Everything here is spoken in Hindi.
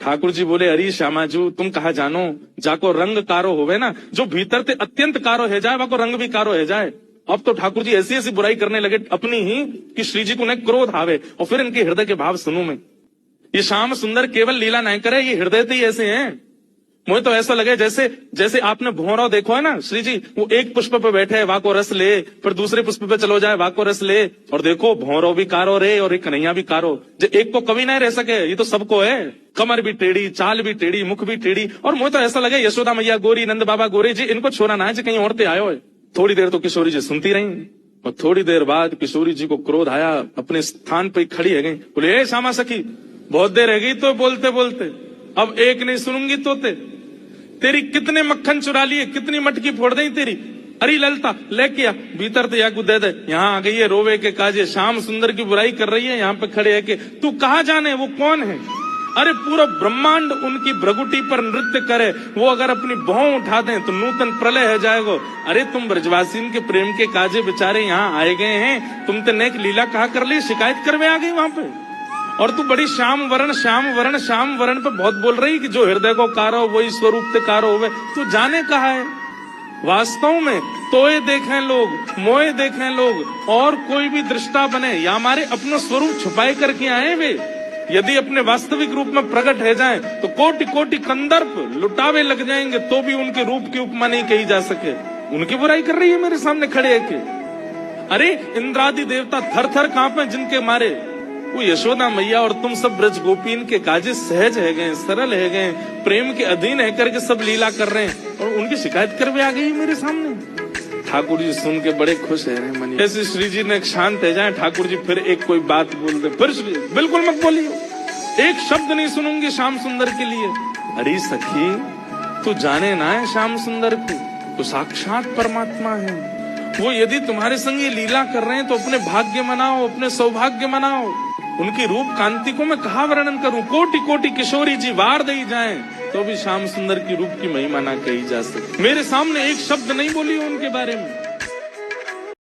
ठाकुर जी बोले, अरे श्यामाजू तुम कहा जानो, जाको रंग कारो होवे ना, जो भीतर ते अत्यंत कारो है जाए, वाको रंग भी कारो है जाए। अब तो ठाकुर जी ऐसी ऐसी बुराई करने लगे अपनी ही कि श्री जी को न क्रोध आवे। और फिर इनके हृदय के भाव सुनूं मैं। ये श्याम सुंदर केवल लीला नहीं करे, ये हृदय तो ही ऐसे हैं। मुझे तो ऐसा लगे जैसे जैसे आपने भौरा देखो है ना, श्री जी वो एक पुष्प पे बैठे, वाको रस ले, फिर दूसरे पुष्प पे चलो जाए, वाको रस ले। और देखो भौरो भी कारो रे और एक कन्हैया भी कारो। जो एक को कभी नहीं रह सके, ये तो सबको है। कमर भी टेढ़ी, चाल भी टेढ़ी, मुख भी टेढ़ी। और मुझे तो ऐसा लगे यशोदा मैया गोरी, नंद बाबा गोरे जी, इनको छोड़ा ना है जी कहीं औरतें आयो है। थोड़ी देर तो किशोरी जी सुनती रही, और थोड़ी देर बाद किशोरी जी को क्रोध आया, अपने स्थान पर खड़ी है गई। बोले, ए श्यामा सखी, बहुत देर रह गई तो बोलते बोलते, अब एक नहीं सुनूंगी तो तेरी कितने मक्खन चुरा लिए, कितनी मटकी फोड़ दी तेरी। अरे ललता लेके आ, भीतर तो याकू दे दे। यहाँ आ गई है रोवे के काजे, श्याम सुंदर की बुराई कर रही है, यहाँ पे खड़े है कि तू कहा जाने वो कौन है। अरे पूरा ब्रह्मांड उनकी भ्रगुटी पर नृत्य करे, वो अगर अपनी भौं उठा दें तो नूतन प्रलय है जाएगा। अरे तुम ब्रजवासी के प्रेम के काजे बेचारे यहाँ आए गए हैं, तुम तो नेक लीला कहा कर ली, शिकायत करवे आ गई वहां पे। और तू बड़ी श्याम वरण श्याम वरण श्याम वरण पे बहुत बोल रही कि जो हृदय को कारो वही स्वरूप ते कारो होवे। तू जाने कहा है वास्तव में तोए देखें लोग, मोए देखें लोग, और कोई भी दृष्टा बने या हमारे अपना स्वरूप छुपाए करके आए वे, यदि अपने वास्तविक रूप में प्रकट है जाएं तो कोटि कोटि कंदर्प लुटावे लग जाएंगे, तो भी उनके रूप की उपमा नहीं कही जा सके। उनकी बुराई कर रही है मेरे सामने खड़े है के। अरे इंद्रादि देवता थर थर कांपे जिनके मारे, वो यशोदा मैया और तुम सब ब्रज गोपीन के काजे सहज है गए, सरल है गए, प्रेम के अधीन है करके सब लीला कर रहे हैं, और उनकी शिकायत करवे आ गई मेरे सामने। ठाकुर जी सुन के बड़े खुश है मनी। ऐसे श्री जी ने शांत है जाए, ठाकुर जी फिर एक कोई बात बोल दे, फिर श्री बिल्कुल मत बोलिए, एक शब्द नहीं सुनूंगी श्याम सुंदर के लिए। अरे सखी तू जाने ना है श्याम सुंदर को, तो साक्षात परमात्मा है वो। यदि तुम्हारे संग ये लीला कर रहे हैं तो अपने भाग्य मनाओ, अपने सौभाग्य मनाओ। उनकी रूप कांति को मैं कहा वर्णन करूं, कोटि कोटि किशोरी जी वार दे जाएं तो भी श्याम सुंदर की रूप की महिमा ना कही जा सके। मेरे सामने एक शब्द नहीं बोली उनके बारे में।